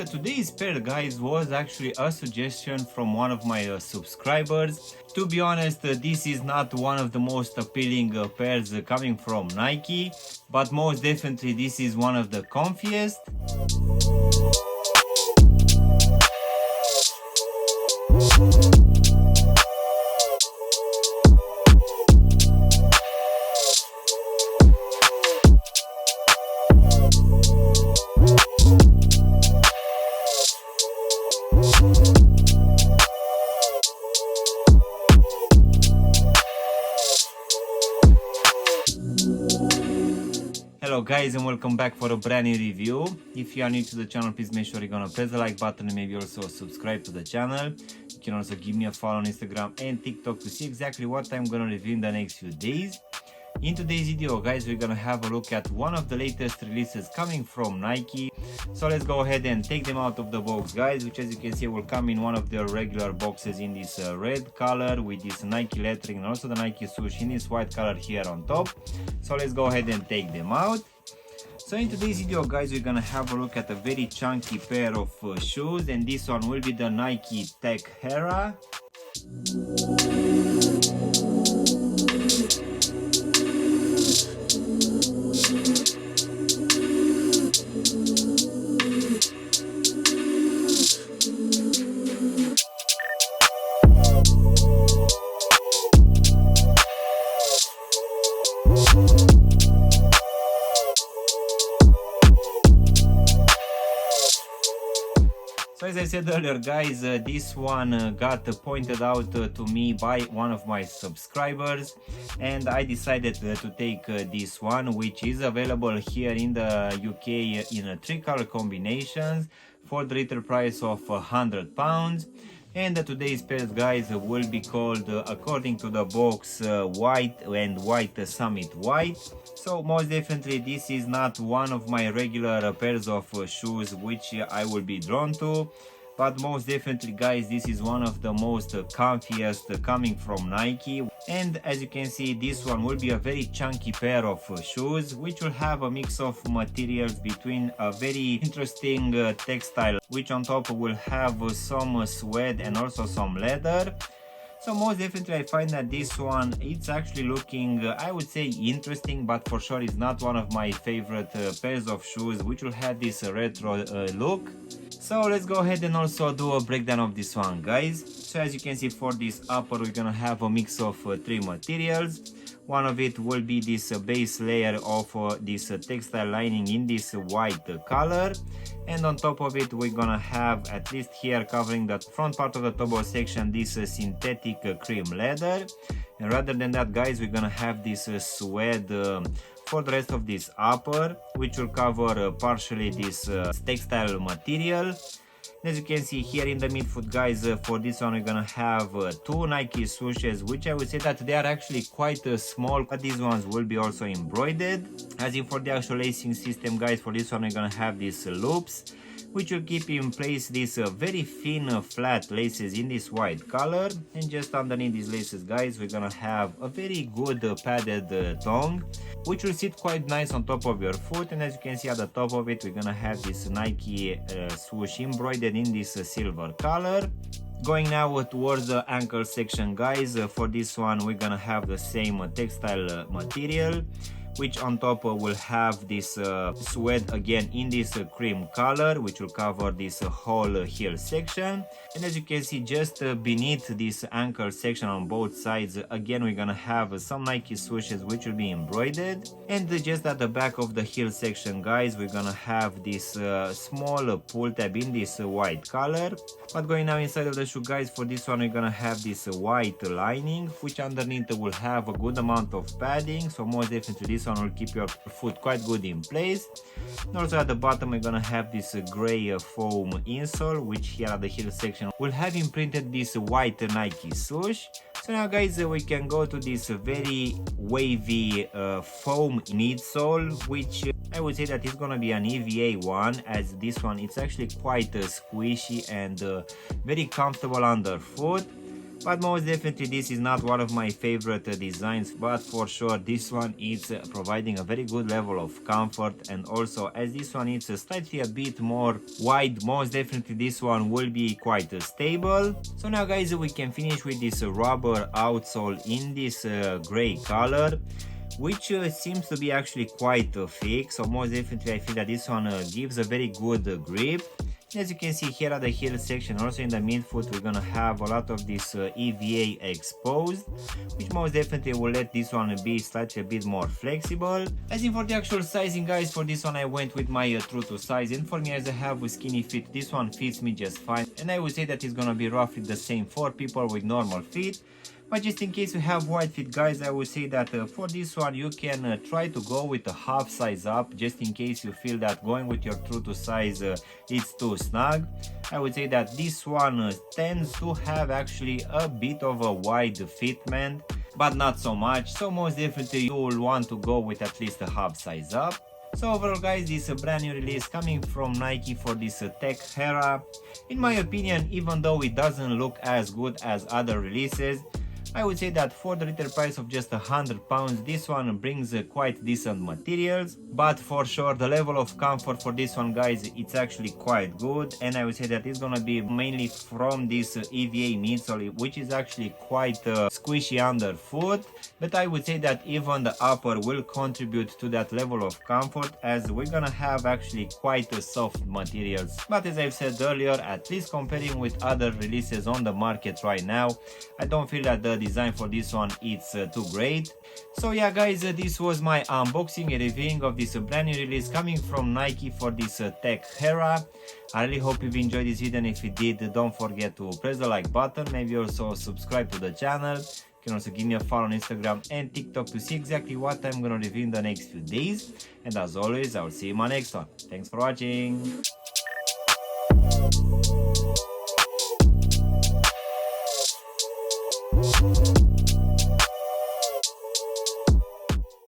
today's pair, guys, was actually a suggestion from one of my subscribers. To be honest, this is not one of the most appealing pairs coming from Nike, but most definitely this is one of the comfiest. Hello guys, and welcome back for a brand new review. If you are new to the channel, please make sure you're gonna press the like button and maybe also subscribe to the channel. You can also give me a follow on Instagram and TikTok to see exactly what I'm gonna review in the next few days. In today's video, guys, we're gonna have a look at one of the latest releases coming from Nike. So let's go ahead and take them out of the box, guys, which as you can see will come in one of their regular boxes in this red color with this Nike lettering and also the Nike swoosh in this white color here on top. So let's go ahead and take them out. So in today's video, guys, we're gonna have a look at a very chunky pair of shoes, and this one will be the Nike Tech Hera. So as I said earlier, guys, this one got pointed out to me by one of my subscribers, and I decided to take this one, which is available here in the UK in 3 color combinations for the retail price of £100. And today's pairs, guys, will be called, according to the box, white and white summit white. So most definitely this is not one of my regular pairs of shoes which I will be drawn to, but most definitely, guys, this is one of the most comfiest coming from Nike. And as you can see, this one will be a very chunky pair of shoes which will have a mix of materials between a very interesting textile, which on top will have some suede and also some leather. So most definitely I find that this one, it's actually looking, I would say, interesting, but for sure it's not one of my favorite pairs of shoes which will have this retro look. So let's go ahead and also do a breakdown of this one, guys. So as you can see, for this upper we're gonna have a mix of 3 materials. One of it will be this base layer of this textile lining in this white color, and on top of it we're gonna have, at least here covering the front part of the toe section, this synthetic cream leather. And rather than that, guys, we're gonna have this suede for the rest of this upper, which will cover partially this textile material. As you can see here in the midfoot, guys, for this one we're gonna have 2 Nike swooshes, which I would say that they are actually quite small, but these ones will be also embroidered. As in for the actual lacing system, guys, for this one we're gonna have these loops, which will keep in place these very thin flat laces in this white color. And just underneath these laces, guys, we're gonna have a very good padded tongue, which will sit quite nice on top of your foot. And as you can see at the top of it, we're gonna have this Nike swoosh embroidered in this silver color. Going now towards the ankle section, guys, for this one we're gonna have the same textile material, which on top will have this suede again in this cream color, which will cover this whole heel section. And as you can see, just beneath this ankle section on both sides, again we're gonna have some Nike swooshes which will be embroidered. And just at the back of the heel section, guys, we're gonna have this small pull tab in this white color. But going now inside of the shoe, guys, for this one we're gonna have this white lining, which underneath will have a good amount of padding, so most definitely this one will keep your foot quite good in place. And also at the bottom we're gonna have this gray foam insole, which here at the heel section will have imprinted this white Nike swoosh. So now, guys, we can go to this very wavy foam midsole, which I would say that is gonna be an EVA one, as this one it's actually quite squishy and very comfortable underfoot. But most definitely this is not one of my favorite designs, but for sure this one is providing a very good level of comfort, and also as this one is slightly a bit more wide, most definitely this one will be quite stable. So now guys, we can finish with this rubber outsole in this gray color, which seems to be actually quite thick. So most definitely I feel that this one gives a very good grip. As you can see here at the heel section, also in the midfoot, we're gonna have a lot of this EVA exposed, which most definitely will let this one be slightly a bit more flexible. As in for the actual sizing guys, for this one I went with my true to size, and for me as I have a skinny feet, this one fits me just fine, and I would say that it's gonna be roughly the same for people with normal feet. But just in case you have wide feet guys, I would say that for this one you can try to go with a half size up, just in case you feel that going with your true to size is too snug. I would say that this one tends to have actually a bit of a wide fitment, but not so much, so most definitely you will want to go with at least a half size up. So overall guys, this brand new release coming from Nike for this Tech Hera, in my opinion, even though it doesn't look as good as other releases, I would say that for the retail price of just £100, this one brings quite decent materials. But for sure the level of comfort for this one guys, it's actually quite good, and I would say that it's gonna be mainly from this EVA midsole, which is actually quite squishy underfoot. But I would say that even the upper will contribute to that level of comfort, as we're gonna have actually quite soft materials. But as I've said earlier, at least comparing with other releases on the market right now, I don't feel that the design for this one is too great. So yeah guys, this was my unboxing and reviewing of this brand new release coming from Nike for this Tech Hera. I really hope you've enjoyed this video, and if you did, don't forget to press the like button, maybe also subscribe to the channel. You can also give me a follow on Instagram and TikTok to see exactly what I'm gonna review in the next few days. And as always, I'll see you in my next one. Thanks for watching.